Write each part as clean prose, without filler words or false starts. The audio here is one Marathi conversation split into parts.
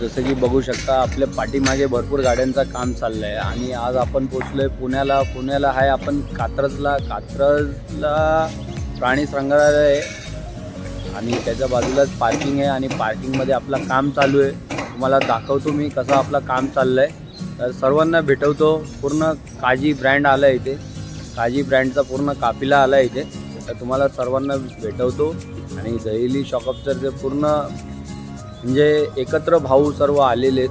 जसं की बघू शकता आपल्या पाठीमागे भरपूर गाड्यांचं काम चाललं आहे आणि आज आपण पोचलोय पुण्याला आहे आपण कात्रजला प्राणी संग्रहालय आहे आणि त्याच्या बाजूलाच पार्किंग आहे आणि पार्किंगमध्ये आपलं काम चालू आहे। तुम्हाला दाखवतो मी कसं आपलं काम चाललं आहे। तर सर्वांना भेटवतो। पूर्ण काजी ब्रँड आला आहे इथे, काजी ब्रँडचा पूर्ण काफिला आला आहे इथे। तर तुम्हाला सर्वांना भेटवतो आणि दहिली शॉकअपचं पूर्ण म्हणजे एकत्र भाऊ सर्व आलेले आहेत।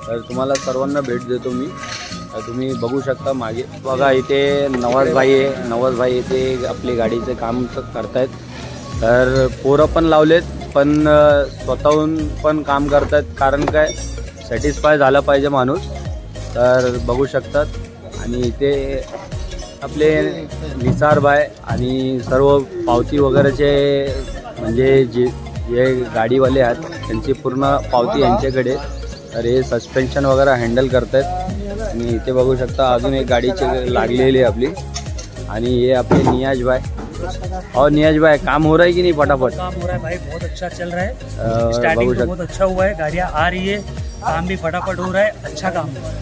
तर तुम्हाला सर्वांना भेट देतो मी। तुम्ही बघू शकता मागे बघा इथे नवाज भाई आहे। नवाज भाई इथे आपली गाडीचे काम करतायत। तर पोरं पण लावलेत पण स्वतःहून पण काम करतात, कारण काय सॅटिस्फाय झाला पाहिजे माणूस। तर बघू शकतात आणि इथे आपले निसार भाई आणि सर्व पावती वगैरेचे म्हणजे जे गाडीवाले आहेत त्यांची पूर्ण पावती यांच्याकडे। तर हे सस्पेन्शन वगैरह हैंडल करतात आणि इथे बघू शकता अजून एक गाडीची लागलेली आहे आपली आणि ये अपने नियाज भाई। और नियाज भाई काम हो रहा है कि नहीं? फटाफट काम हो रहा है भाई, बहुत अच्छा चल रहा है। स्टार्टिंग तो बहुत अच्छा हुआ है, गाड़ियाँ आ रही है, काम भी फटाफट हो रहा है, अच्छा काम हो रहा है।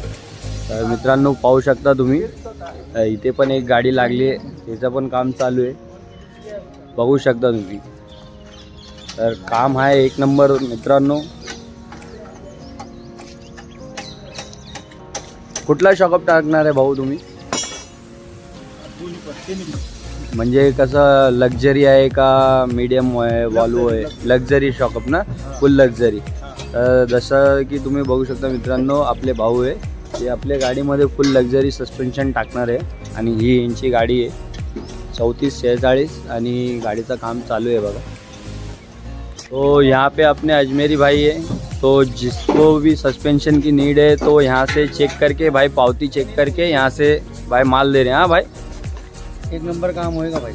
तर मित्रांनो पाहू शकता तुम्ही इथे पण एक गाडी लागली आहे, त्याचं पण काम चालू आहे, बघू शकता तुम्ही। तर काम आहे एक नंबर मित्रांनो। कुठला शॉकअप टाकणार आहे भाऊ तुम्ही? म्हणजे कसं लक्झरी आहे का मीडियम आहे वॉल्वो आहे? लक्झरी शॉकअप ना, फुल लक्झरी। जसं की तुम्ही बघू शकता मित्रांनो आपले भाऊ आहे, ते आपल्या गाडीमध्ये फुल लक्झरी सस्पेन्शन टाकणार आहे आणि ही यांची गाडी आहे 3446 आणि गाडीचं काम चालू आहे बघा। तो यहाँ पे अपने अजमेरी भाई है, तो जिसको भी सस्पेंशन की नीड है तो यहाँ से चेक करके भाई पावती चेक करके यहाँ से भाई माल दे रहे हैं। हाँ भाई एक नंबर काम होएगा भाई।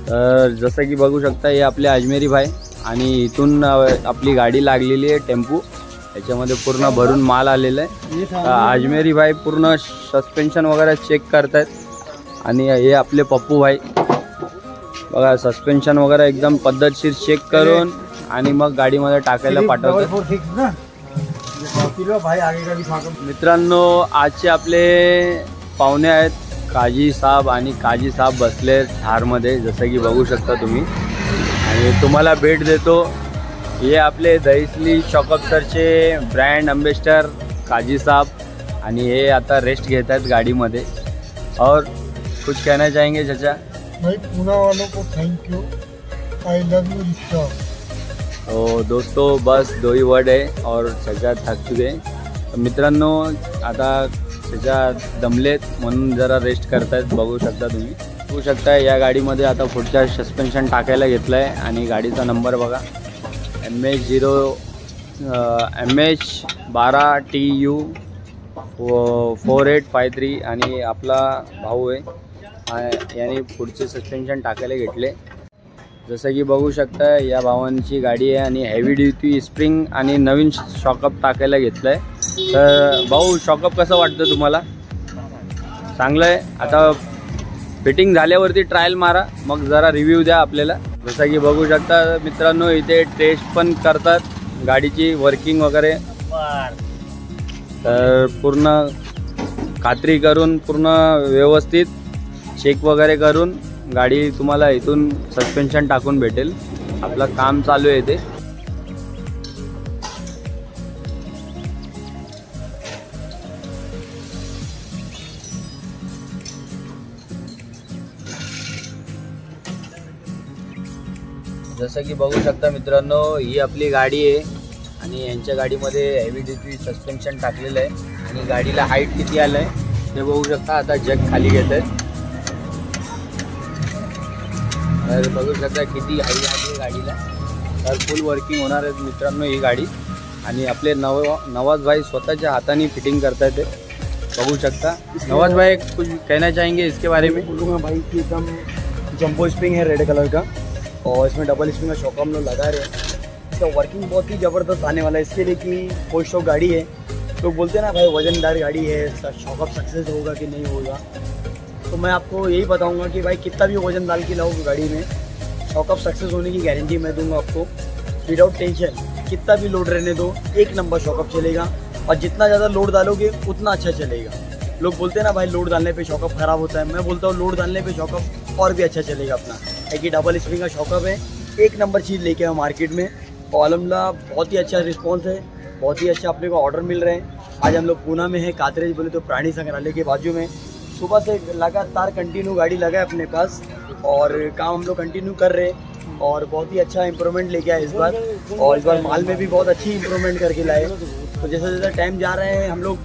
जसं की बघू शकता हे आपले अजमेरी भाई आणि इथून आपली गाडी लागलेली आहे टेम्पो, याच्यामध्ये पूर्ण भरून माल आलेला आहे। अजमेरी भाई पूर्ण सस्पेन्शन वगैरे चेक करतायत आणि हे आपले पप्पू भाई बघा सस्पेन्शन वगैरे एकदम पद्धतशीर चेक करून आणि मग गाडीमध्ये टाकायला पाठवतात। मित्रांनो आजचे आपले पाहुणे आहेत काजी साहब आणि काजी साहब बसले थारमध्ये, जसं की बघू शकता तुम्ही आणि तुम्हाला भेट देतो। ये आपले दहिसली शॉकअपसरचे ब्रँड अम्बेसडर काजी साहब आणि हे आता रेस्ट घेत आहेत गाडीमध्ये। और कुछ कहना चाहेंगे चाचा? भाई पूना वालों को thank you, I love you रिश्ता। तो दोस्तों बस 2 ही वर्ड आहे और चाचा थक चुके हैं। तो मित्रांनो आता चाचा दमलेत म्हणून जरा रेस्ट करतायत, बघू शकता तुम्ही। बघू शकता या गाडीमध्ये आता पुढच्या सस्पेन्शन टाकायला घेतलं आहे आणि गाडीचा नंबर बघा MH12TU 4853 आणि आपला भाऊ आहे याने पुढचे सस्पेन्शन टाकायला घेतले। जसं की बघू शकता या भावांची गाडी आहे आणि हेवी ड्युटी स्प्रिंग आणि नवीन शॉकअप टाकायला घेतलं आहे। तर भाऊ शॉकअप कसं वाटतं तुम्हाला? चांगलं आहे। आता फिटिंग झाल्यावरती ट्रायल मारा, मग जरा रिव्ह्यू द्या आपल्याला। जसं की बघू शकता मित्रांनो इथे टेस्ट पण करतात गाडीची वर्किंग वगैरे। तर पूर्ण खात्री करून पूर्ण व्यवस्थित चेक वगैरे करून गाडी तुम्हाला इथून सस्पेन्शन टाकून भेटेल। आपलं काम चालू आहे ते। जसं की बघू शकता मित्रांनो ही आपली गाडी आहे आणि यांच्या गाडीमध्ये हेवी ड्युटी सस्पेन्शन टाकलेलं आहे आणि गाडीला हाईट किती आलं आहे ते बघू शकता। आता जग खाली घेत आहे, तर बघू शकता किती हाईट आहे गाडीला। तर फुल वर्किंग होणार आहे मित्रांनो ही गाडी आणि आपले नवाज भाई स्वतःच्या हाताने फिटिंग करता है, बघू शकता। नवाज भाई कुछ कहना चाहेंगे इसके बारे में? बोलूँगा भाई कि एकदम जंबो स्प्रिंग है रेड कलर का और इसमें डबल स्प्रिंग का शॉक हम लोग लगा रहे हैं। इसका वर्किंग बहुत ही ज़बरदस्त आने वाला है, इसके लिए कि 4 स्ट्रोक गाड़ी है। लोग बोलते हैं ना भाई वजनदार गाड़ी है, शॉकअप सक्सेस होगा कि नहीं होगा, तो मैं आपको यही बताऊंगा कि भाई कितना भी वजन डाल के लाओ गाड़ी में, शॉकअप सक्सेस होने की गारंटी मैं दूंगा आपको विदाउट टेंशन। कितना भी लोड रहने दो, एक नंबर शॉकअप चलेगा, और जितना ज़्यादा लोड डालोगे उतना अच्छा चलेगा। लोग बोलते हैं ना भाई लोड डालने पे शॉकअप ख़राब होता है, मैं बोलता हूँ लोड डालने पे शॉकअप और भी अच्छा चलेगा अपना। है कि डबल स्प्रिंग का शॉकअप है, एक नंबर चीज़ लेके आए मार्केट में, और अलहमदुलिल्लाह बहुत ही अच्छा रिस्पॉन्स है, बहुत ही अच्छा अपने को ऑर्डर मिल रहे हैं। आज हम लोग पूना में है, कातरेज बोले तो प्राणी संग्रहालय के बाजू में। सुबह से लगातार कंटिन्यू गाड़ी लगा है अपने पास, और काम हम लोग कंटिन्यू कर रहे हैं, और बहुत ही अच्छा इम्प्रूवमेंट लेके आए इस बार। और इस बार माल में भी बहुत अच्छी इम्प्रूवमेंट करके लाए। तो जैसे जैसे टाइम जा रहे हैं हम लोग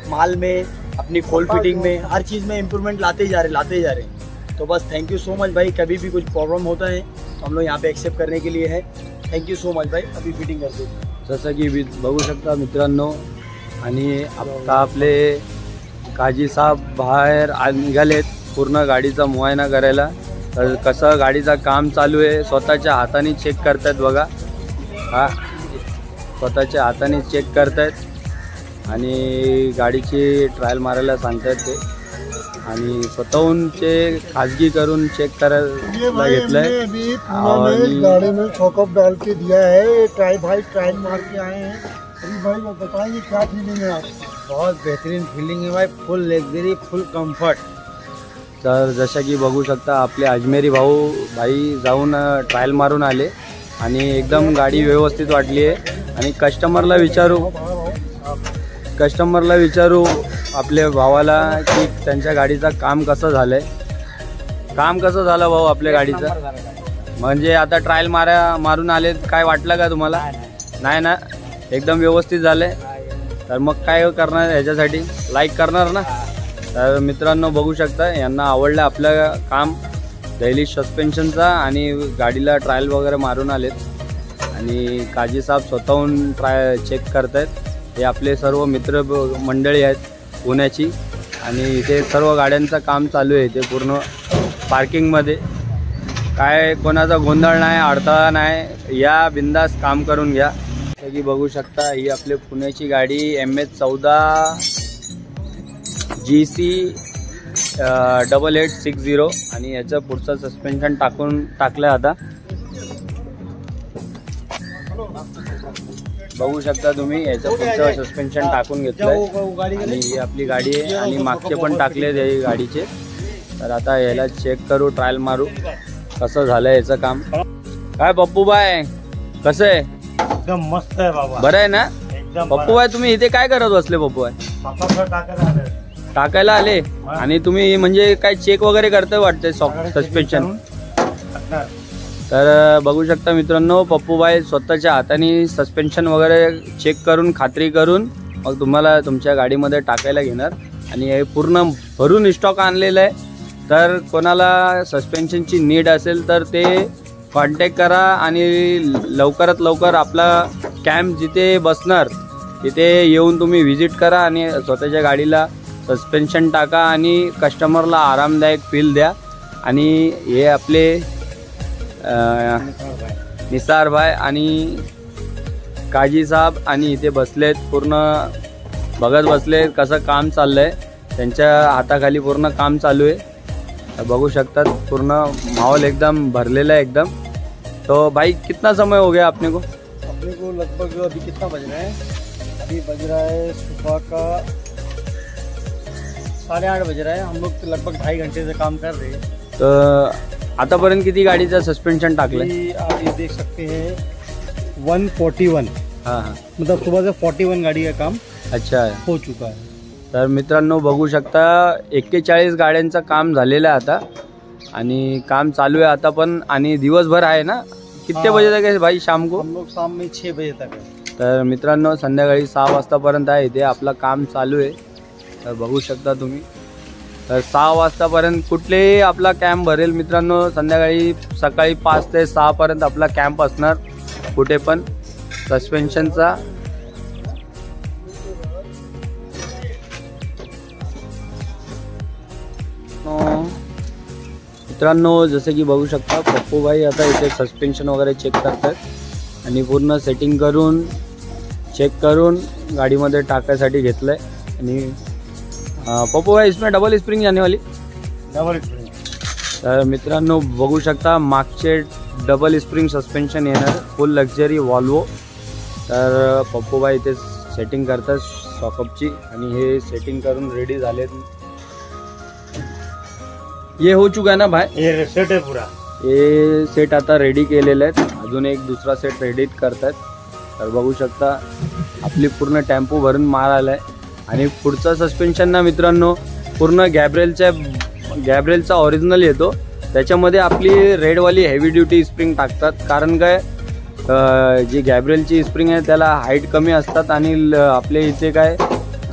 माल में, अपनी खोल फिटिंग में, हर चीज़ में इम्प्रूवमेंट लाते जा रहे हैं। तो बस थैंक यू सो मच भाई, कभी भी कुछ प्रॉब्लम होता है तो हम लोग यहाँ पे एक्सेप्ट करने के लिए है। थँक यू सो मच भाई, अभी फिटिंग कर दो। जसं की बघू शकता मित्रांनो, आणि आता आपले काजी साहेब बाहेर निघालेत पूर्ण गाडीचा मुआयना करायला। तर कसं गाडीचं काम चालू आहे, स्वतःच्या हाताने चेक करतायत बघा। हा, स्वतःच्या हाताने चेक करतायत आणि गाडीची ट्रायल मारायला सांगतायत ते, आणि स्वतःहून ते खाजगी करून चेक करायला घेतलंय। अभी पूना में गाड़ी में शॉकअप डाल के दिया है, ट्रायल मार के आए हैं। अभी भाई बताइए क्या फीलिंग है आपकी? बहुत बेहतरीन फीलिंग है भाई, फुल लग्जरी, फुल कंफर्ट। तर जसं की बघू शकता आपले अजमेरी भाई जाऊन ट्रायल मारून आले, आणि एकदम गाडी व्यवस्थित वाटली आहे। आणि कस्टमरला विचारू आपल्या भावाला की त्यांच्या गाडीचं काम कसं झालंय। काम कसं झालं भाऊ आपल्या गाडीचं? म्हणजे आता ट्रायल मारून आले, काय वाटलं का तुम्हाला? नाही ना, एकदम व्यवस्थित झाले। तर मग काय करणार, ह्याच्यासाठी लाईक करणार ना। तर मित्रांनो बघू शकता, यांना आवडलं आपलं काम, डेली सस्पेन्शनचा, आणि गाडीला ट्रायल वगैरे मारून आलेत, आणि काजी साहेब स्वतःहून चेक करतायत। हे आपले सर्व मित्र मंडळी आहेत पुण्याची, आणि इथे सर्व गाड्यांचं काम चालू आहे। ते पूर्ण पार्किंगमध्ये काय कोणाचा गोंधळ नाही, अडथळा नाही, या बिंदास काम करून घ्या। जसं की बघू शकता ही आपली पुण्याची गाडी MS14 GC 8860, आणि याचं पुढचं सस्पेन्शन टाकलं आता। बघू शकता तुम्ही, याचं पुढचं सस्पेन्शन टाकून घेतलंय, आणि ही आपली गाडी आहे, आणि मागचे पण टाकले ते गाडीचे। तर आता याला चेक करू, ट्रायल मारू कसं झालं याचं काम। काय पप्पू बाय, कसं आहे? एकदम मस्त आहे बाबा, बरं आहे ना एकदम पप्पू बाय? तुम्ही इथे काय करत बसले पप्पू बाय? टाकायला आले, आणि तुम्ही म्हणजे काय चेक वगैरे करताय वाटतंय सस्पेन्शन? तर बघू शकता मित्रांनो, पप्पूबाई स्वतःच्या हाताने सस्पेन्शन वगैरे चेक करून, खात्री करून मग तुम्हाला तुमच्या गाडीमध्ये टाकायला घेणार। आणि हे पूर्ण भरून स्टॉक आणलेलं आहे। तर कोणाला सस्पेन्शनची नीड असेल तर ते कॉन्टॅक्ट करा, आणि लवकरात लवकर आपला कॅम्प जिथे बसणार तिथे येऊन तुम्ही व्हिजिट करा, आणि स्वतःच्या गाडीला सस्पेन्शन टाका, आणि कस्टमरला आरामदायक फील द्या। आणि हे आपले निसार भाई आणि काजी साहेब, आणि इथे बसलेत, पूर्ण बघत बसलेत कसं काम चाललंय। त्यांच्या हाताखाली पूर्ण काम चालू आहे। बघू शकतात पूर्ण माहौल एकदम भरलेला है एकदम। तो भाई कितना समय हो गया अपने को? लगभग अभी कितना बज रहा है? अभी बज रहा है सुबह का 8:30 बज रहा है। हम लोग तो लगभग 2.5 घंटे से काम कर रहे हैं। तो आतापर्यंत किती गाडीचं सस्पेन्शन टाकलंय? आप ये देख सकते हैं 141। हाँ हाँ, मतलब सुबह से 41 गाड़ी का काम अच्छा है, हो चुका है। तर मित्रांनो बघू शकता 41 गाड्यांचं काम झालेलं आहे आता, आणि काम चालू आहे आता पण, आणि दिवसभर आहे ना? कितने बजे तक है भाई शाम को? हम लोग शाम में 6 बजे तक है। तर मित्रांनो संध्याकाळी 6 वाजतापर्यंत आहे इथे आपलं काम चालू आहे। तर बघू शकता तुम्ही, तर 6 वाजतापर्यंत कुठलेही आपला कॅम्प भरेल मित्रांनो। संध्याकाळी सकाळी 5 ते 6 पर्यंत आपला कॅम्प असणार कुठे पण सस्पेन्शनचा। मित्रांनो जसे की बघू शकता पप्पू भाई आता इथे सस्पेन्शन वगैरे चेक करतात, आणि पूर्ण सेटिंग करून चेक करून गाडीमध्ये टाकायसाठी घेतलंय। आणि पप्पू भाई इसमें डबल स्प्रिंग जाने वाली? Double spring. तर मित्रांनो बघू शकता मागचे डबल स्प्रिंग सस्पेन्शन येणार फुल लक्झरी वॉल्वो. तर पप्पूबाई इथे सेटिंग करतात शॉकअपची आणि हे सेटिंग करून रेडी झालेत. ये हो चुका है ना भाई? ये सेट आहे पुरा. हे सेट आता रेडी केलेले आहेत. अजून एक दुसरा सेट रेडी करतात. तर बघू शकता आपली पूर्ण टेम्पो भरून माल आलाय. आणि पुढचा सस्पेन्शन ना मित्रांनो पूर्ण गॅब्रेलचा ओरिजिनल येतो. त्याच्यामध्ये आपली रेडवाली हेवी ड्युटी स्प्रिंग टाकतात. कारण काय जी गॅब्रेलची स्प्रिंग आहे त्याला हाईट कमी असतात आणि आपल्या इथे काय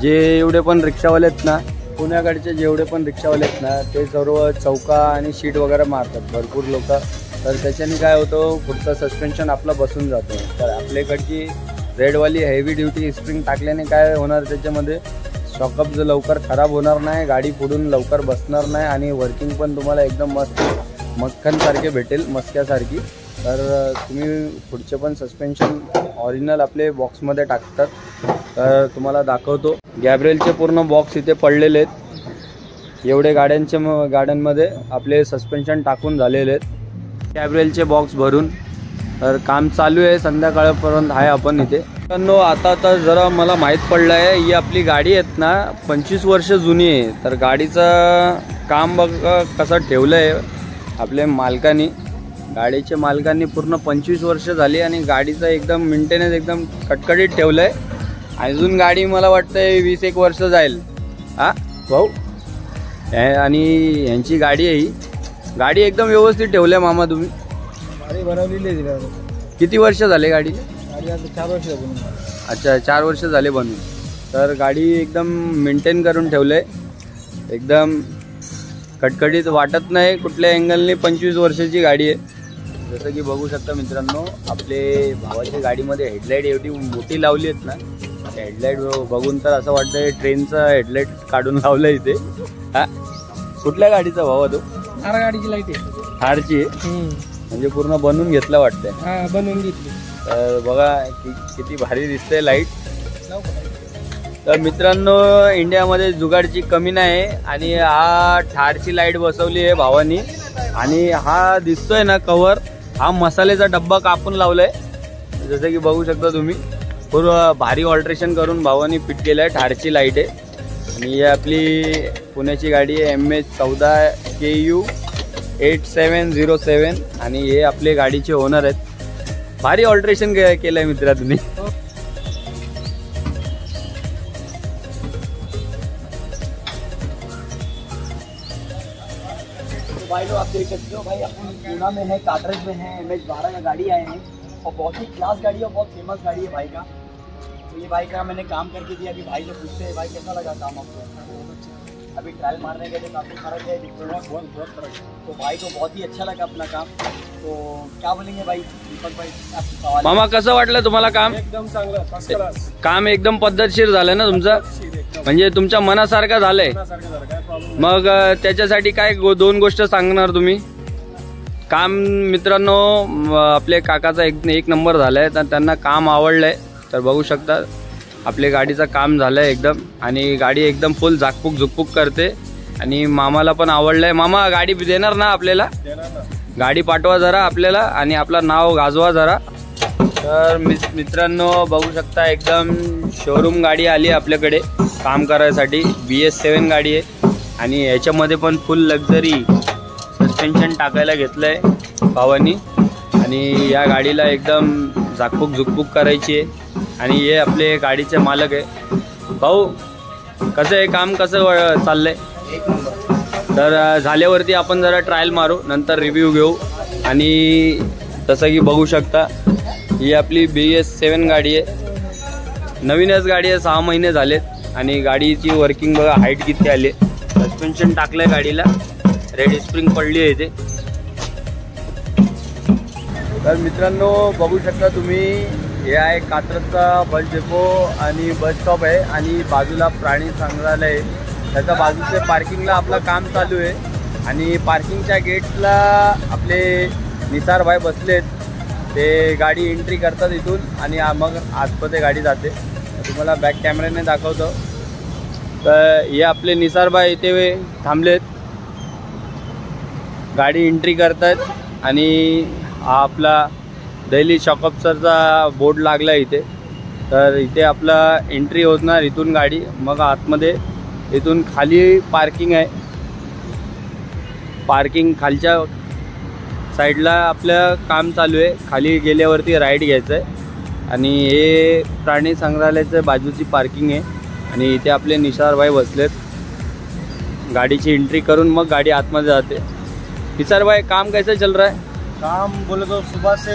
जे एवढे पण रिक्षावाले आहेत ना पुण्याकडचे जेवढे पण रिक्षावाले आहेत ना ते सर्व चौका आणि शीट वगैरे मारतात भरपूर लोक. तर त्याच्याने काय होतं पुढचं सस्पेन्शन आपलं बसून जातो. तर आपल्याकडची रेडवाली हेवी ड्युटी स्प्रिंग टाकल्याने काय होणार त्याच्यामध्ये शॉकअप जो लवकर खराब होणार नाही, गाडी पुढून लवकर बसणार नाही आणि वर्किंग पण तुम्हाला एकदम मस्त मक्खनसारखे भेटेल, मस्क्यासारखी. तर तुम्ही पुढचे पण सस्पेन्शन ऑरिजिनल आपले बॉक्समध्ये टाकतात. तर तुम्हाला दाखवतो गॅब्रेलचे पूर्ण बॉक्स इथे पडलेले आहेत. एवढे गाड्यांमध्ये आपले सस्पेन्शन टाकून झालेले आहेत गॅब्रेलचे बॉक्स भरून. तर काम चालू आहे संध्याकाळपर्यंत आहे आपण इथे. मित्रांनो आता तर जरा मला माहीत पडलं आहे ही आपली गाडी आहेत ना 25 वर्ष जुनी आहे. तर गाडीचं काम बघा कसं ठेवलं आहे आपल्या मालकांनी. गाडीच्या मालकांनी पूर्ण 25 वर्ष झाली आणि गाडीचं एकदम मेंटेनन्स एकदम कटकटीत ठेवलं आहे. अजून गाडी मला वाटतं 20-1 वर्ष जाईल हां भाऊ. आणि यांची गाडी आहे ही. गाडी एकदम व्यवस्थित ठेवली आहे मामा तुम्ही. गाडी बनवलेली आहे. किती वर्ष झाले गाडी? गाडी आता 4 वर्ष बनवून. अच्छा 4 वर्ष झाले बनून. तर गाडी एकदम मेंटेन करून ठेवलं आहे. एकदम कटकटीत वाटत नाही कुठल्या अँगलने. 25 वर्षाची गाडी आहे. जसं की बघू शकता मित्रांनो आपले भावाच्या गाडीमध्ये हेडलाईट एवढी मोठी लावली आहेत ना. हेडलाईट बघून तर असं वाटतंय ट्रेनचा हेडलाईट काढून लावलं इथे. हा कुठल्या गाडीचा भावा तो? थार गाडीची लाईट आहे. थारची आहे म्हणजे पूर्ण बनवून घेतलं वाटतंय. हा बनवून घेतली. तर बघा किती भारी दिसते लाईट. तर मित्रांनो इंडियामध्ये जुगाडची कमी नाही आणि हा ठारची लाईट बसवली आहे भावानी. आणि हा दिसतोय ना कव्हर हा मसाल्याचा डब्बा कापून लावलाय. जसं की बघू शकता तुम्ही पूर्ण भारी ऑल्ट्रेशन करून भावानी फिट केलं आहे. ठारची लाईट आहे आणि ही आपली पुण्याची गाडी आहे MH14 KU 8707 आणि हे आपले गाडीचे ओनर आहेत. भारी ऑल्ट्रेशन केलं आहे मित्रा तुम्ही. भाई लोग आप देख सकते हो भाई अपन पूना में है, काटरेज में है, MH12 का गाड़ी आए हैं और बहुत ही क्लास गाड़ी है और बहुत फेमस गाड़ी है भाई का. तो ये भाई का मैंने काम करके दिया. अभी भाई से पूछते हैं भाई कैसा लगा काम आपको. अभी ट्रायल मारने गए थे काफ़ी फर्क है, बहुत फर्क है. तो भाई को बहुत ही अच्छा लगा अपना काम. तो क्या बोलेंगे भाई दीपक भाई आपके सवाल. मामा कसं वाटलं तुम्हाला काम? एकदम चांगलं फर्स्ट क्लास. काम एकदम पद्धतशीर झालं ना तुमचं म्हणजे तुमच्या मनासारखं झालंय. मग त्याच्यासाठी काय 2 गोष्ट सांगणार तुम्ही? काम मित्रांनो आपले काकाचा एक नंबर झालाय. तर त्यांना काम आवडलंय. तर बघू शकता आपल्या गाडीचं काम झालंय एकदम आणि गाडी एकदम फुल झाकपूक झुकपूक करते आणि मामाला पण आवडलंय. मामा गाडी देणार ना आपल्याला? गाडी पाठवा जरा आपल्याला आणि आपलं नाव गाजवा जरा. तर मित्रांनो बघू शकता एकदम शोरूम गाडी आली आपल्याकडे काम करायसाठी. BS7 गाडी आहे आणि याच्यामध्ये पण फुल लक्झरी सस्पेन्शन टाकायला घेतलं आहे भावानी. आणि या गाडीला एकदम झाकपूक झुकपूक करायची आहे आणि हे आपले गाडीचे मालक आहे. भाऊ कसं आहे काम कसं चाललंय? तर झाल्यावरती आपण जरा ट्रायल मारू नंतर रिव्ह्यू घेऊ. आणि तसं की बघू शकता ही आपली BS7 गाडी आहे. नवीनच गाडी आहे 6 महिने झालेत आणि गाडीची वर्किंग बघा हाईट किती आली. सस्पेन्शन टाकलं आहे गाडीला. रेड स्प्रिंग पडली आहे इथे. तर मित्रांनो बघू शकता तुम्ही हे आहे कात्रजचा बस डेपो आणि बस स्टॉप आहे आणि बाजूला प्राणी संग्रहालय आहे. त्याच्या बाजूच्या पार्किंगला आपलं काम चालू आहे आणि पार्किंगच्या गेटला आपले निसार भाई बसलेत. ते गाडी एंट्री करतात इथून आणि मग आतमध्ये गाडी जाते. तुम्हाला बॅक कॅमेऱ्याने दाखवतो. तर हे आपले निसार भाई इथे थांबलेत गाडी एंट्री करतायत आणि हा आपला दिल्ली शॉकअप्सरचा बोर्ड लागला इथे. तर इथे आपला एंट्री होणार इथून गाडी, मग आतमध्ये इथून खाली पार्किंग आहे. पार्किंग खालच्या साईडला आपलं काम चालू आहे. खाली गेल्यावरती राईट घ्यायचं आहे आणि हे प्राणी संग्रहालयाच्या बाजूची पार्किंग आहे. आणि इथे आपले निसार भाई बसलेत. गाडीची एंट्री करून मग गाडी आतमध्ये जाते. निसार भाई, काम कैसा चल रहा है? काम बोले तो सुबह से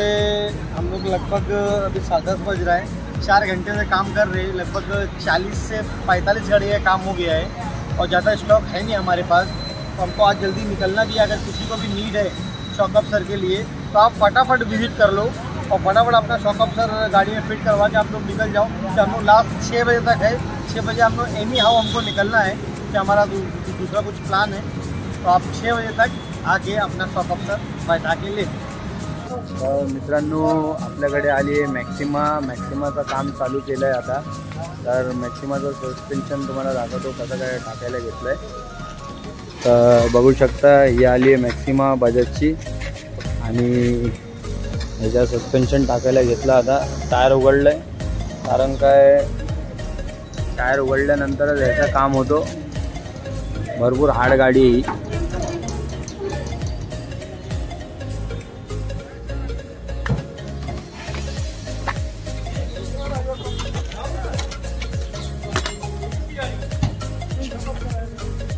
हम लोग लगभग अभी 10:30 बज रहा है, 4 घंटे से काम कर रहे हैं. लगभग 40 से 45 गाड़ी का काम हो गया है और ज़्यादा स्टॉक है नहीं हमारे पास. तो हमको आज जल्दी निकलना भी है. अगर किसी को भी नीड है शॉकअप्सर के लिए तो आप फटाफट विजिट कर लो और फटाफट अपना शॉकअप्सर गाड़ी में फिट करवा के आप लोग निकल जाओ. तो हम लोग लास्ट 6 बजे तक है. 6 बजे हम लोग एनी हाउ हमको निकलना है कि हमारा दूसरा कुछ प्लान है. तो आप 6 बजे तक आके अपना शॉकअप्सर बैठा के ले. तर मित्रांनो, आपल्याकडे आली आहे मॅक्सिमाचं काम चालू केलं आहे आता. तर मॅक्सिमाचं सस्पेन्शन तुम्हाला दाखवतो कसं काय टाकायला घेतलं आहे. तर बघू शकता, ही आली आहे मॅक्सिमा बजाजची आणि ह्याच्या सस्पेन्शन टाकायला घेतलं. आता टायर उघडलं आहे, कारण काय टायर उघडल्यानंतरच ह्याचं काम होतो. भरपूर हार्ड गाडी ही.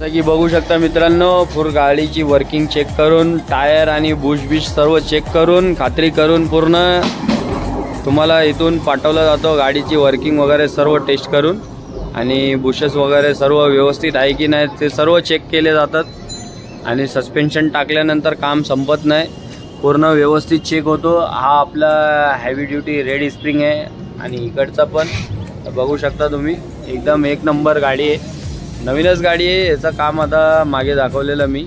जसं की बघू शकता मित्रांनो, पूर्ण गाडीची वर्किंग चेक करून, टायर आणि बुश सर्व चेक करून, खात्री करून पूर्ण तुम्हाला इथून पाठवला जातो. गाडीची वर्किंग वगैरे सर्व टेस्ट करून आणि बुशेस वगैरे सर्व व्यवस्थित आहे की नाही ते सर्व चेक केले जातात. आणि सस्पेन्शन टाकल्यानंतर काम संपत नाही, पूर्ण व्यवस्थित चेक होतो. हा आपला हेवी ड्युटी रेड स्प्रिंग आहे आणि इकडचा पण बघू शकता तुम्ही, एकदम एक नंबर गाडी आहे. नवीनच गाडी आहे. याचं काम आता मागे दाखवलेलं मी.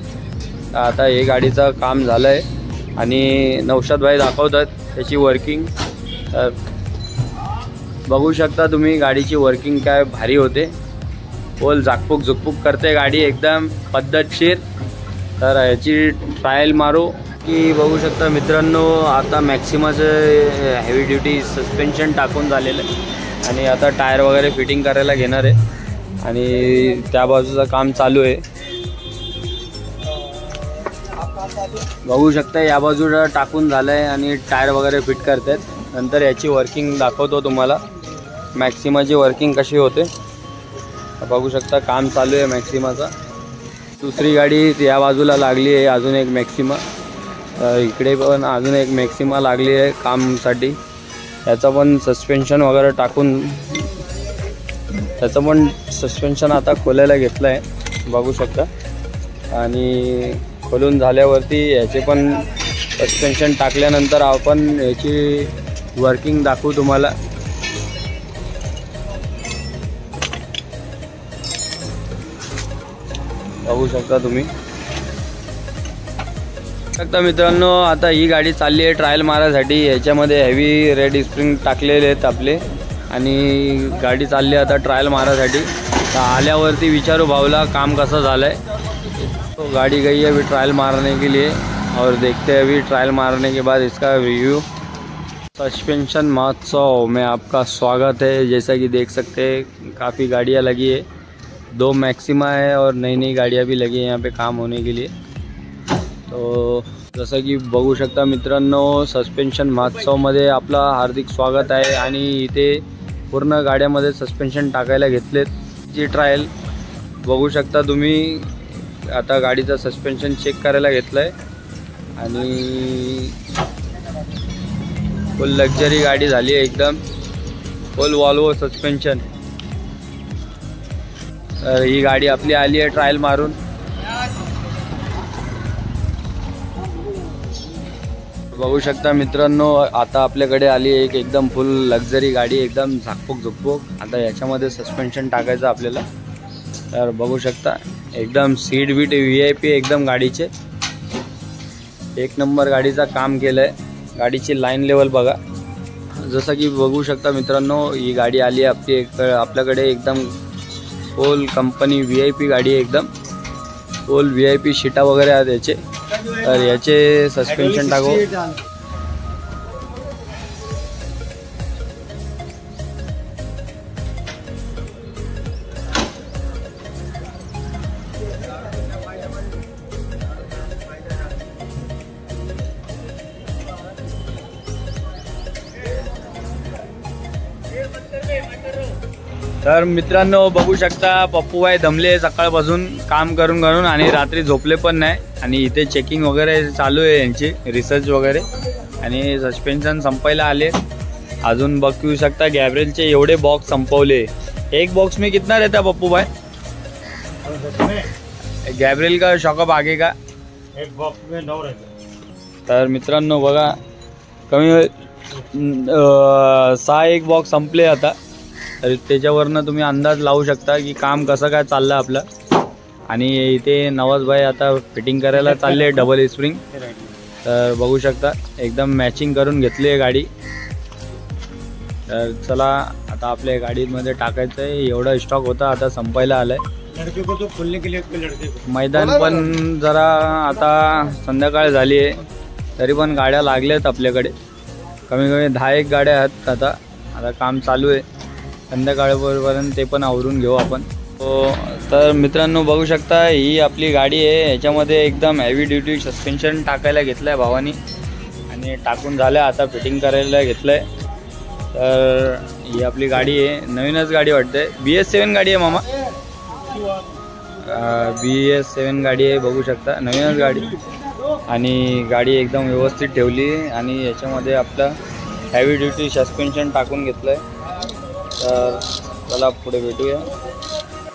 आता हे गाडीचं काम झालं आहे आणि नौशाद भाई दाखवतात त्याची वर्किंग. तर बघू शकता तुम्ही गाडीची वर्किंग काय भारी होते. पोल झाकपूक करते गाडी एकदम पद्धतशीर. तर याची ट्रायल मारू की बघू शकता मित्रांनो, आता मॅक्सिमाचं हेवी ड्युटी सस्पेन्शन टाकून झालेलं आहे आणि आता टायर वगैरे फिटिंग करायला घेणार आहे आणि त्या बाजूचं काम चालू आहे. बघू शकता या बाजूला टाकून झालं आहे आणि टायर वगैरे फिट करतात. नंतर याची वर्किंग दाखवतो तुम्हाला, मॅक्सिमाची वर्किंग कशी होते. बघू शकता काम चालू आहे मॅक्सिमाचा. दुसरी गाडी या बाजूला लागली आहे, अजून एक मॅक्सिमा. इकडे पण अजून एक मॅक्सिमा लागली आहे कामसाठी. याचं पण सस्पेन्शन वगैरे टाकून त्याचं पण सस्पेन्शन आता खोलायला घेतलं आहे बघू शकता. आणि खोलून झाल्यावरती याचे पण सस्पेन्शन टाकल्यानंतर आपण याची वर्किंग दाखवू तुम्हाला. बघू शकता तुम्ही मित्रांनो, आता ही गाडी चालली आहे ट्रायल मारायसाठी. याच्यामध्ये हेवी रेड स्प्रिंग टाकलेले आहेत आपले आणि गाडी चालली आता ट्रायल मारायसाठी. तर आल्यावरती विचारू भाऊला काम कसं झालं है. तो गाड़ी गई है अभी ट्रायल मारने के लिए और देखते हैं अभी ट्रायल मारने के बाद इसका रिव्यू। सस्पेंशन महोत्सव में आपका स्वागत है। जैसा कि देख सकते हैं काफ़ी गाड़ियाँ लगी है, 2 मैक्सिमा है और नई नई गाड़ियाँ भी लगी है यहाँ पे काम होने के लिए। तो जसं की बघू शकता मित्रांनो, सस्पेन्शन महोत्सवमध्ये आपला हार्दिक स्वागत आहे। आणि इथे पूर्ण गाड्यामध्ये सस्पेन्शन टाकायला घेतलेत। जी ट्रायल बघू शकता तुम्ही, आता गाडीचा सस्पेन्शन चेक करायला घेतलाय आणि फुल लक्झरी गाडी झाली आहे एकदम, फुल वॉल्वो सस्पेन्शन। तर ही गाडी आपली आली आहे ट्रायल मारून। बघू शकता मित्रांनो, आता आपल्याकडे आली एक एकदम फुल लक्झरी गाडी, एकदम झाकपूक झुकपूक। आता याच्यामध्ये सस्पेन्शन टाकायचं आपल्याला। तर बघू शकता एकदम सीट बीट VIP एकदम गाडीचे, एक नंबर गाडीचा काम केलंय। गाडीची लाईन लेवल बघा। जसं की बघू शकता मित्रांनो, ही गाडी आली आहे आपल्याकडे एकदम फुल कंपनी VIP गाडी आहे, एकदम फुल VIP शीटा वगैरे आहेत याचे। तर याचे सस्पेन्शन टाकू. तर मित्रांनो बघू शकता पप्पूभाई दमले सकाळपासून काम करून आणि रात्री झोपले पण नाही. आणि इथे चेकिंग वगैरे चालू आहे यांची, रिसर्च वगैरे. आणि सस्पेन्शन संपायला आले. अजून बघू शकता गॅब्रिएलचे एवढे बॉक्स संपवले. एक बॉक्स में कितना रहता है पप्पू भाई? गॅब्रिएल का शॉकअप आगे का एक बॉक्स में 9 रहते. तर मित्रांनो बघा कमी 6 बॉक्स संपले आता. तर त्याच्यावरनं तुम्ही अंदाज लावू शकता की काम कसं काय चाललं आपलं. आणि इथे नवाजभाई आता फिटिंग करायला चालले डबल स्प्रिंग. तर बघू शकता एकदम मॅचिंग करून घेतली आहे गाडी. तर चला आता आपल्या गाडीमध्ये टाकायचं आहे. एवढा स्टॉक होता आता संपायला आलाय. लड़के को तो खोलने के लिए लड़के को मैदान पण जरा आता संध्याकाळ झाली आहे तरी पण गाड्या लागल्यात आपल्याकडे. कमी कमी 10 गाड्या आहेत आता काम चालू आहे. संध्याकाळपर्यंत ते पण आवरून घेऊ आपण. तर मित्रांनो बघू शकता ही आपली गाडी आहे. याच्यामध्ये एकदम हेवी ड्युटी सस्पेन्शन टाकायला घेतलं आहे भावानी. आणि टाकून झालं आता फिटिंग करायला घेतलं आहे. तर ही आपली गाडी आहे. नवीनच गाडी वाटते. BS7 गाडी आहे मामा. BS7 गाडी आहे बघू शकता. नवीनच गाडी. आणि गाडी एकदम व्यवस्थित ठेवली. आणि याच्यामध्ये आपलं हेवी ड्युटी सस्पेन्शन टाकून घेतलं आहे. तर चला पुढे भेटूया.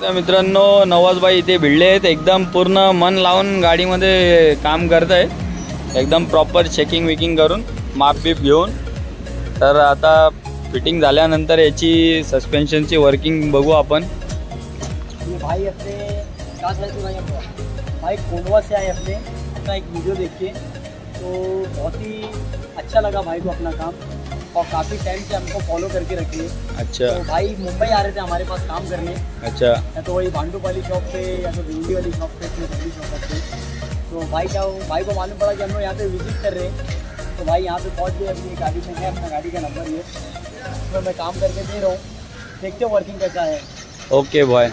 तर मित्रांनो नवाजभाई इथे भिडले आहेत. एकदम पूर्ण मन लावून गाडीमध्ये काम करत आहे. एकदम प्रॉपर चेकिंग विकिंग करून माप बीप घेऊन. तर आता फिटिंग झाल्यानंतर याची सस्पेन्शनची वर्किंग बघू आपण. भाई अपने भाई कोंडवा से आए अपना एक वीडियो देख के तो बहुत ही अच्छा लगा भाई को अपना काम. और काफ़ी टाइम से हमको फॉलो करके रखी है. अच्छा. तो भाई मुंबई आ रहे थे हमारे पास काम करने. अच्छा. या तो वही भांडू वाली शॉप पे या तो भिंडी वाली शॉप पे अपनी बड़ी शॉप पे. तो भाई को मालूम पड़ा कि हम लोग यहाँ पे विजिट कर रहे हैं. तो भाई यहाँ पे पहुँच गए. अपनी गाड़ी में है अपना गाड़ी का नंबर ये. तो मैं काम करके दे रहा हूँ. देखते हो वर्किंग कैसा है. Okay boy.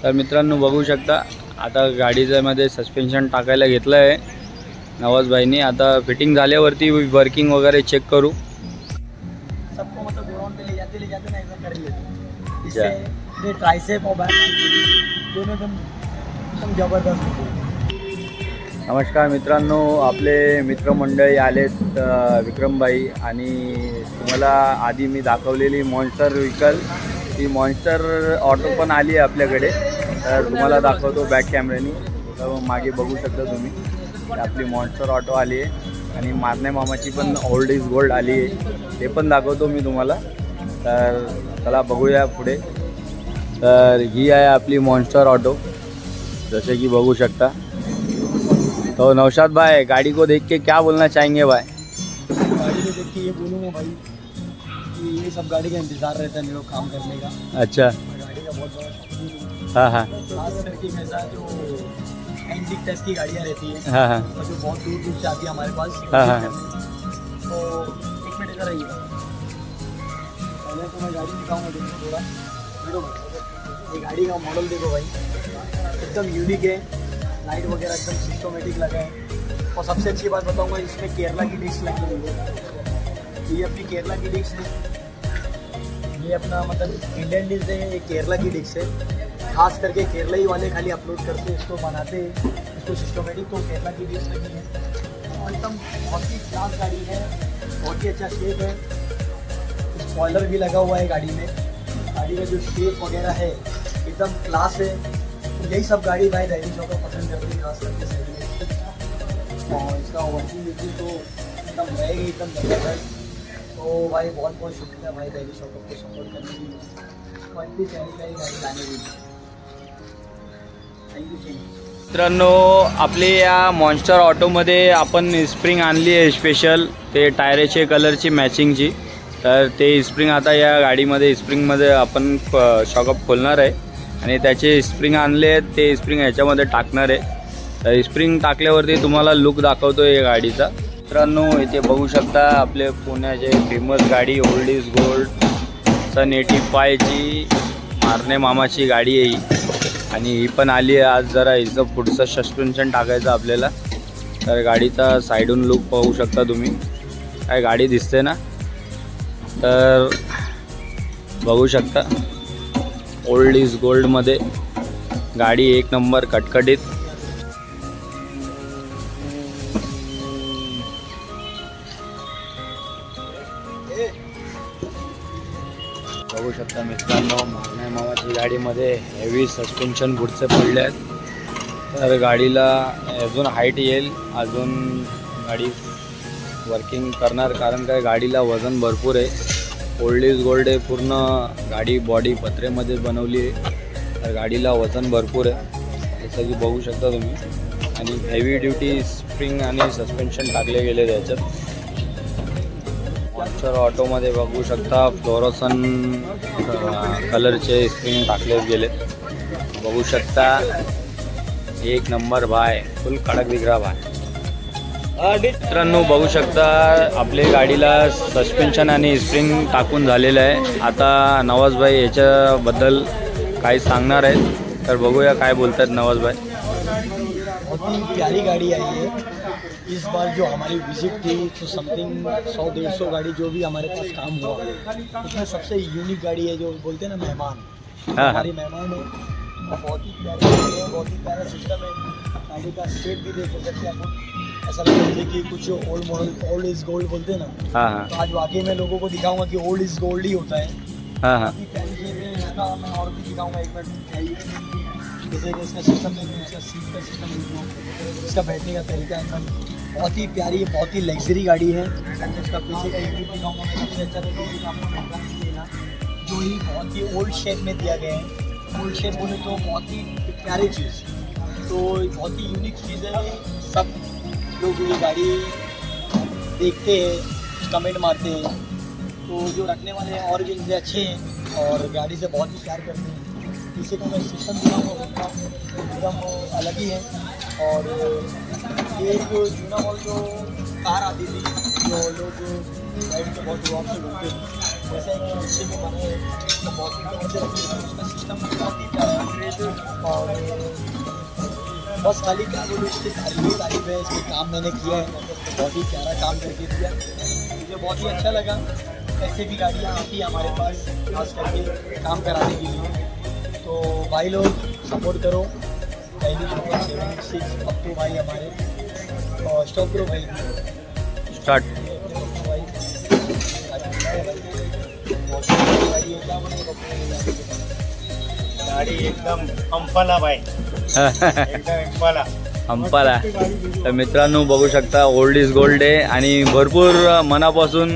तर मित्रांनो बघू शकता आता गाडीमध्ये सस्पेन्शन टाकायला घेतलं आहे नवाजभाईनी. आता फिटिंग झाल्यावरती वर्किंग वगैरे चेक करू. सबको मतलब ग्राउंड पे ले जाते ना ऐसा कर लेते. इससे ये ट्राइसेप और बैक दोनों एकदम जबरदस्त होते. नमस्कार मित्रांनो आपले मित्रमंडळी आलेत विक्रमभाई. आणि तुम्हाला आधी मी दाखवलेली मॉन्स्टर व्हेकल ती मॉन्स्टर ऑटो पण आली आहे आपल्याकडे. तर तुम्हाला दाखवतो बॅक कॅमेऱ्यानी. तर मागे बघू शकता तुम्ही आपली मॉन्स्टर ऑटो आली आहे. आणि मारणे मामाची पण ओल्ड इज गोल्ड आली आहे. ते पण दाखवतो मी तुम्हाला. तर चला बघूया पुढे. तर ही आहे आपली मॉन्स्टर ऑटो जैसे कि बघू शकता. तो नौशाद भाई गाड़ी को देख के क्या बोलना चाहेंगे भाई? गाड़ी को देख के ये बोलूँगा भाई कि ये सब गाड़ी का इंतज़ार रहता है मेरे को काम करने का. अच्छा. गाड़ी का बहुत बड़ा शौकीन हूँ. हाँ हाँ. खास करके मेरे साथ जो एंटीक टाइप की गाड़ियाँ रहती हैं. हाँ हाँ. और जो बहुत दूर से आती है हमारे पास. हाँ हाँ. तो एक मिनट इधर आइए. पहले तो मैं गाड़ी दिखाऊंगा देखो थोड़ा. ये गाड़ी का मॉडल देखो भाई एकदम यूनिक है. लाइट वगैरह एकदम सिस्टमेटिक लगा है. और सबसे अच्छी बात बताऊंगा इसमें केरला की डिस्क लगी हुई है. ये अपनी केरला की डिस्क है. ये अपना मतलब इंडियन डिस्क है. ये केरला की डिस्क है. खास करके केरला ही वाले खाली अपलोड करते इसको बनाते इसको सिस्टमेटिक. तो केरला की डिस्क लगी है और एकदम बहुत ही क्लास गाड़ी है. बहुत ही अच्छा शेप है. स्पॉइलर भी लगा हुआ है गाड़ी में. गाड़ी का जो शेप वगैरह है एकदम क्लास है. यही सब गाड़ी भाई दैनिक शॉप को पसंद करती है खास करके सेगमेंट. और इसका वर्किंग बिल्कुल तो एकदम रहेगी एकदम जबरदस्त. तो भाई बहुत बहुत शुक्रिया भाई दैनिक शॉप को सपोर्ट करने के लिए. क्वालिटी चैनल का ही गाड़ी लाने के लिए थैंक यू सो मच. मित्रांनो आपली या मॉन्स्टर ऑटोमध्ये आपण स्प्रिंग आणली आहे स्पेशल. ते टायरचे कलरची मॅचिंगची. तर ते स्प्रिंग आता या गाडीमध्ये स्प्रिंगमध्ये आपण शॉकअप खोलणार आहे. आणि त्याचे स्प्रिंग आणले आहेत ते स्प्रिंग ह्याच्यामध्ये टाकणार आहे. तर स्प्रिंग टाकल्यावरती तुम्हाला लुक दाखवतो या गाडीचा. मित्रांनो इथे बघू शकता आपले पुण्याचे फेमस गाडी ओल्ड इज गोल्ड सन 85 ची मारणे मामाची गाडी आहे ही. आणि ही पण आली आहे आज. जरा हिचं पुढचं सस्पेन्शन टाकायचं आपल्याला. तर गाडीचा साईडून लुक पाहू शकता तुम्ही. काय गाडी दिसते ना, तर बघू शकता ओल्ड इज गोल्डमध्ये गाडी एक नंबर कटकटीत. बघू शकता मित्रांनो मारणे मामाची गाडीमध्ये हेवी सस्पेन्शन पुढचे पडले आहेत. तर गाडीला अजून हाईट येईल, अजून गाडी वर्किंग करणार, कारण काय गाडीला वजन भरपूर आहे. ओल्ड इज गोल्ड आहे, पूर्ण गाडी बॉडी पत्रेमध्ये बनवली आहे. तर गाडीला वजन भरपूर आहे जसं की बघू शकता तुम्ही. आणि हेवी ड्युटी स्प्रिंग आणि सस्पेन्शन टाकले गेले त्याच्यात. मॉन्स्टर ऑटोमध्ये बघू शकता फ्लोरोसन कलरचे स्प्रिंग टाकले गेले. बघू शकता एक नंबर भाय, फुल कडक दिख रहा भाय. मित्रांनो बघू शकता आपल्या गाडीला सस्पेन्शन आणि स्प्रिंग टाकून झालेलं आहे. आता नवाज भाई याच्याबद्दल काही सांगणार आहेत, तर बघूया काय बोलतात नवाज भाई. बहुत ही प्यारी गाड़ी आई है इस बार. जो हमारी विजिट थी तो समथिंग 100-150 गाड़ी जो भी हमारे पास काम हुआ, उसमें सबसे यूनिक गाड़ी है जो बोलते हैं ना मेहमान. हमारी मेहमान है, बहुत ही प्यारी गाड़ी है, बहुत ही प्यारा सिस्टम है. गाड़ी का स्टेट भी देख सकते हैं आप. ऐसा लगता है कि कुछ old model old is gold बोलते हैं ना. हाँ तो आज वाकई में लोगों को दिखाऊंगा कि ओल्ड इज गोल्ड ही होता है. हाँ प्यारी चीज़ है. इसका मैं और भी दिखाऊंगा एक मिनट. जैसे कि इसका सिस्टम देखो, इसका सीट का सिस्टम देखो, इसका बैठने का तरीका एकदम बहुत ही प्यारी, बहुत ही लग्जरी गाड़ी है. इसका पीछे का यूनिट दिखाऊंगा मैं. सबसे अच्छा तो ये आपको जो ही बहुत ही ओल्ड शेप में दिया गया है. ओल्ड शेप बोले तो बहुत ही प्यारी चीज़, तो बहुत ही यूनिक चीज़ है. सब लोग ये गाड़ी देखते हैं, कमेंट मारते हैं, तो जो रखने वाले हैं और भी इनसे अच्छे हैं और गाड़ी से बहुत ही प्यार करते हैं. पीछे का मैं सिस्टम दिखाऊंगा एकदम अलग ही है. और ये जो जूना मॉडल जो कार आती थी जो लोग गाड़ी के बहुत जवाब से बोलते थे, वैसा एक शीशे में बना है तो बहुत ही अच्छे लगते हैं. उसका सिस्टम बहुत ही प्यारा. और बस खाली क्या बोलूँ, इसकी तारीफ है. इसके काम मैंने किया है, बहुत ही प्यारा काम करके दिया, मुझे बहुत ही अच्छा लगा. ऐसे भी गाड़ियाँ आती है हमारे पास खास करके काम कराने के लिए. तो भाई लोग सपोर्ट करो. पहली 76 अब तो भाई हमारे और स्टॉप करो भाई. स्टार्ट. गाड़ी एकदम अंफाला भाई, एकदम अंफाला. हंपाला. तर मित्रांनो बघू शकता ओल्ड इज गोल्ड आहे आणि भरपूर मनापासून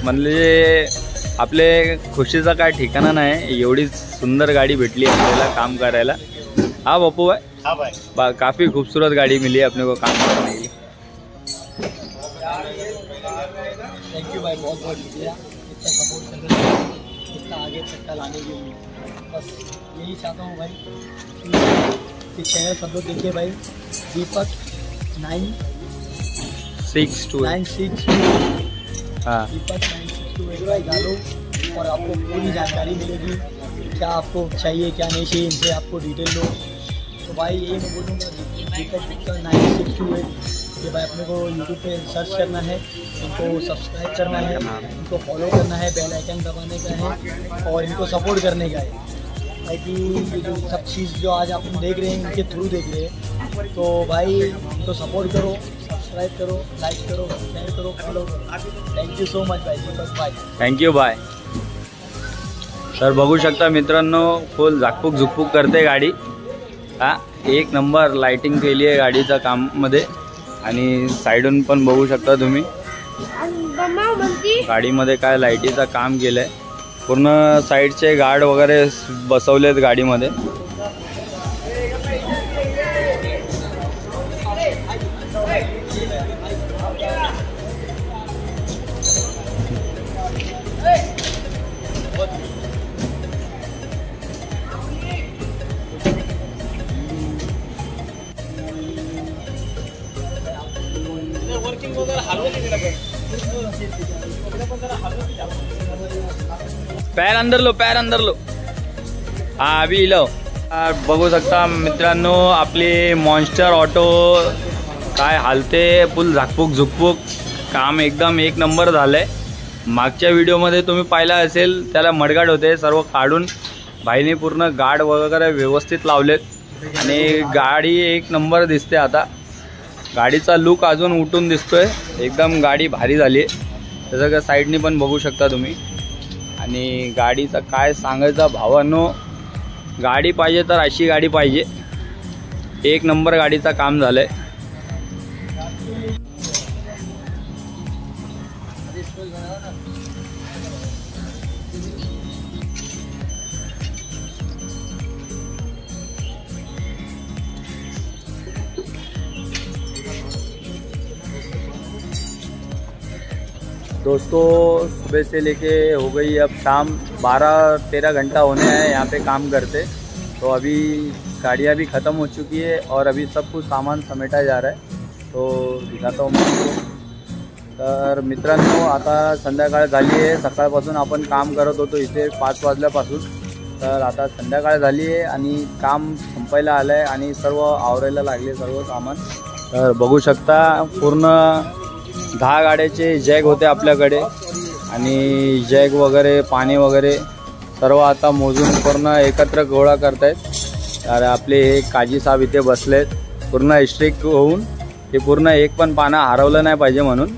म्हणजे आपले खुशीचा काय ठिकाणा नाही. एवढी सुंदर गाड़ी भेटली आपल्याला काम करायला. हाँ बापू भाई. हाँ भाई. काफ़ी खूबसूरत गाड़ी मिली है अपने को काम करने की. थैंक यू भाई, बहुत बहुत शुक्रिया इतना सपोर्ट करने के लिए, इतना आगे तक का लाने के लिए. बस यही चाहता हूँ भाई कि चैनल सब लोग देखिए भाई. दीपक 96 हाँ दीपक 962 भाई डालो और आपको पूरी जानकारी मिलेगी. क्या आपको चाहिए क्या नहीं चाहिए, इनसे आपको डिटेल लो. तो भाई यही मैं बोलूँगा दीपक गुप्ता 9628. ये भाई अपने को यूट्यूब पे सर्च करना है, इनको सब्सक्राइब करना है, इनको फॉलो करना है, बेल आइकन दबाने का है और इनको सपोर्ट करने का है. ताकि ये जो सब चीज़ जो आज आप देख रहे हैं इनके थ्रू देख रहे हैं, तो भाई इनको सपोर्ट करो, सब्सक्राइब करो, लाइक करो, शेयर करो, फॉलो करो. थैंक यू सो मच भाई दीपक भाई. Thank you bye. तर बघू शकता मित्रांनो फुल झाकपूक झुकपूक करते गाडी. हा एक नंबर लाइटिंग केली आहे गाडीच्या काममध्ये. आणि साईडून पण बघू शकता तुम्ही गाडीमध्ये काय लाईटीचं काम केलं आहे. पूर्ण साईडचे गार्ड वगैरे बसवलेत गाडीमध्ये. पैर अंदर लो, पैर अंदर लो. हा अभी लो. बघू शकता मित्रांनो आपली मॉन्स्टर ऑटो काय हालते, फुल झाकपूक झुकपूक काम एकदम एक नंबर झालंय. मागच्या व्हिडिओमध्ये तुम्ही पाहिला असेल त्याला मडगाड होते, सर्व काढून भाईने पूर्ण गाड वगैरे व्यवस्थित लावलेत आणि गाडी एक नंबर दिसते. आता गाडीचा लुक अजून उठून दिसतोय, एकदम गाडी भारी झाली आहे. त्याचं का साईडनी पण बघू शकता तुम्ही. आणि गाडीचा काय सांगायचा भावांनो, गाडी पाहिजे तर अशी गाडी पाहिजे, एक नंबर गाडीचा काम झालंय. दोस्तों सुबह से लेके हो गई अब शाम, 12-13 घंटा होने हैं यहाँ पे काम करते. तो अभी गाड़ियाँ भी ख़त्म हो चुकी है और अभी सब कुछ सामान समेटा जा रहा है. तो दिखाता हूँ मैं. तर मित्रांनो आता संध्याकाळ झाली आहे. सकाळपासून आपण काम करत होतो इथे 5 वाजल्यापासून. तर आता संध्याकाळ झाली आहे आणि काम संपायला आलं आहे आणि सर्व आवरायला लागले सर्व सामान. तर बघू शकता पूर्ण 10 गाड्याचे जॅग होते आपल्याकडे आणि जॅग वगैरे पाणी वगैरे सर्व आता मोजून पूर्ण एकत्र गोळा करतायत. तर आपले हे काजी साहेब इथे बसलेत पूर्ण स्ट्रिक्ट होऊन, ते पूर्ण एक पण पाना हरवलं नाही पाहिजे म्हणून.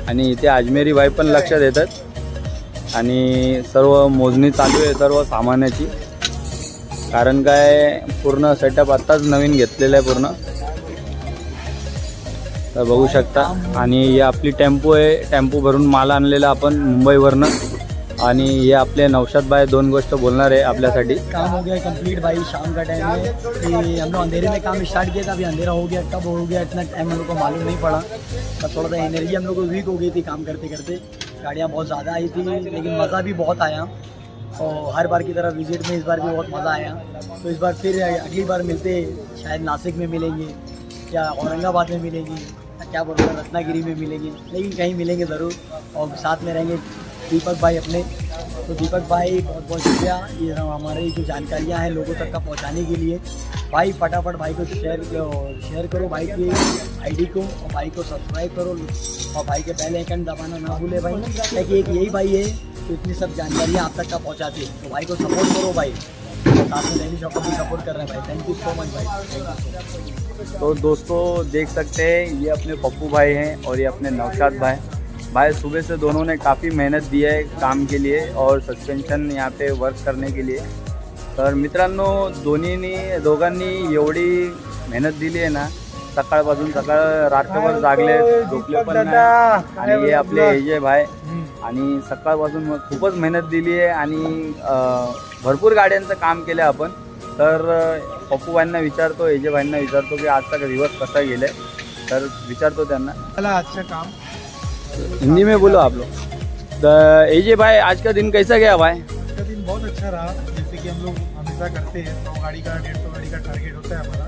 आणि इथे अजमेरी भाई पण लक्ष देतात आणि सर्व मोजणी चालू आहे सर्व सामानाची. कारण काय पूर्ण सेटअप आत्ताच नवीन घेतलेलं आहे पूर्ण. तर बघू शकता. आणि हे आपली टेम्पो आहे, टेम्पो भरून माल आणलेला आपण मुंबईवरनं. आणि हे आपले नौशाद भाई 2 गोष्ट बोलणार आहे आपल्यासाठी. काम हो गया कंप्लीट भाई, शाम का टाइम है. कि हम लोग अंधेरे में काम स्टार्ट किया था, अभी अंधेरा हो गया. कब हो गया इतना टाइम हम लोग को मालूम नहीं पड़ा. तब थोड़ा सा एनर्जी हम लोग को वीक हो गई थी काम करते करते. गाड़ियाँ बहुत ज़्यादा आई थी लेकिन मज़ा भी बहुत आया. और हर बार की तरह विजिट में इस बार भी बहुत मज़ा आया. तो इस बार फिर अगली बार मिलते, शायद नासिक में मिलेंगे या औरंगाबाद में मिलेंगे, क्या बोलते हैं रत्नागिरी में मिलेंगे, लेकिन कहीं मिलेंगे ज़रूर. और साथ में रहेंगे दीपक भाई अपने. तो दीपक भाई बहुत बहुत शुक्रिया ये हमारी जो जानकारियाँ हैं लोगों तक का पहुँचाने के लिए. भाई फटाफट भाई को शेयर करो भाई की आईडी को, और भाई को सब्सक्राइब करो और भाई के बेल आइकन दबाना ना भूले भाई, क्योंकि एक यही भाई है तो इतनी सब जानकारियाँ आप तक का पहुँचाते हैं. तो भाई को सपोर्ट करो भाई, साथ में दैनिक शॉप भी सपोर्ट कर रहे हैं भाई. थैंक यू सो मच भाई. तो दोस्तों देख सकते हैं ये अपने पप्पू भाई हैं और ये अपने नौशाद भाई. भाई सुबह से दोनों ने काफ़ी मेहनत दी है काम के लिए और सस्पेंशन यहाँ पे वर्क करने के लिए. तर मित्रांनो दोघांनी एवढी मेहनत दिली आहे ना, सकाळपासून रात्रभर जागले, झोपले पण नाही. आणि हे आपले एजे भाई आणि सकाळपासून खूपच मेहनत दिली आहे आणि भरपूर गाड्यांचं काम केलं आपण. तर पप्पू भाईंना विचारतो, एजे भाईंना विचारतो की आजचा दिवस कसा गेलाय. तर विचारतो त्यांना. अच्छा काम हिंदी में बोलो आप लोग. तो एजे भाई आज का दिन कैसा गया भाई? आज का दिन बहुत अच्छा रहा. जैसे कि हम लोग हमेशा करते हैं, 100 गाड़ी का 150 गाड़ी का टारगेट होता है हमारा,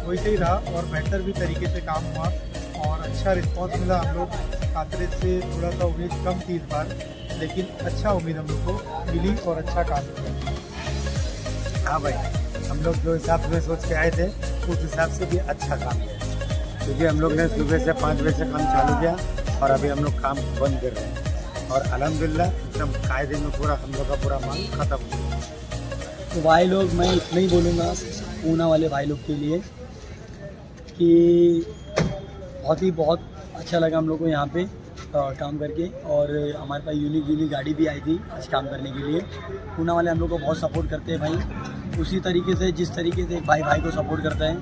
वैसे ही रहा और बेहतर भी तरीके से काम हुआ और अच्छा रिस्पांस मिला. हम लोग कातरेज से थोड़ा सा उम्मीद कम थी इस बार, लेकिन अच्छा उम्मीद हम लोग को मिली और अच्छा काम किया. हाँ भाई, हम लोग जो हिसाब से सोच के आए थे उस हिसाब से भी अच्छा काम किया, क्योंकि हम लोग ने सुबह से 5 बजे से काम चालू किया और अभी हम लोग काम बंद कर रहे हैं. और अल्हम्दुलिल्लाह एकदम कायदे में पूरा हम लोग का पूरा माल खत्म हो गया. तो भाई लोग मैं इतना ही बोलूँगा पूना वाले भाई लोग के लिए कि बहुत अच्छा लगा हम लोग को यहाँ पे काम करके. और हमारे पास यूनिक गाड़ी भी आई थी आज काम करने के लिए. पूना वाले हम लोग को बहुत सपोर्ट करते हैं भाई, उसी तरीके से जिस तरीके से एक भाई को सपोर्ट करता है.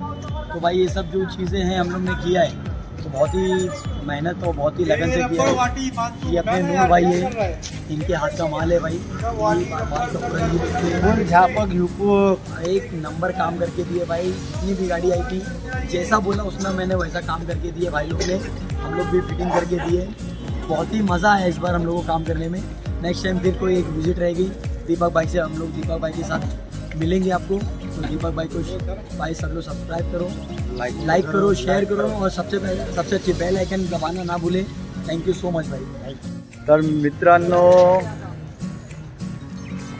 तो भाई ये सब जो चीज़ें हैं हम लोग ने किया है तो बहुत ही मेहनत और बहुत ही लगन से किया है. ये अपने नूर भाई है, इनके हाथ का माल है भाई. झापक यूपक एक नंबर काम करके दिए भाई. जितनी भी गाड़ी आई थी जैसा बोला उसमें मैंने वैसा काम करके दिए भाई लोग ने. हम लोग भी फिटिंग करके दिए. बहुत ही मज़ा आया इस बार हम लोगों को काम करने में. नेक्स्ट टाइम फिर कोई एक विजिट रहेगी दीपक भाई से, हम लोग दीपक भाई के साथ मिलेंगे आपको. तो दीपक भाई को भाई सब लोग सब्सक्राइब करो, लाइक करो, शेयर करो और सबसे अच्छी बेल आइकन दबाना ना भूलें। थैंक यू सो मच भाई। तर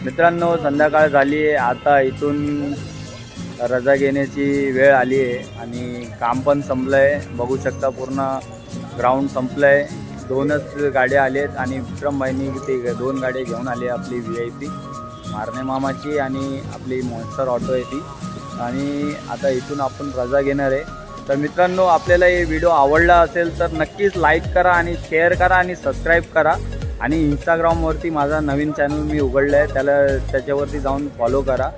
मित्रांनो संध्याकाळ झाली आहे, आता इथून रजा घेण्याची वेळ आली आहे आणि काम पण संपलं आहे। बघू शकता पूर्ण ग्राउंड संपलं आहे, 2च गाड्या आल्या आहेत आणि विक्रमभाईंनी ते 2 गाड्या घेऊन आले, आपली VIP मारणे मामाची आणि आपली मॉन्स्टर ऑटो आहे ती। आणि आता इथून आपण रजा घेणार आहे। तर मित्रांनो आपल्याला हे व्हिडिओ आवडला असेल तर नक्कीच लाईक करा आणि शेअर करा आणि सबस्क्राईब करा आणि इंस्टाग्रामवरती माझा नवीन चॅनल मी उघडला आहे, त्याच्यावरती जाऊन फॉलो करा।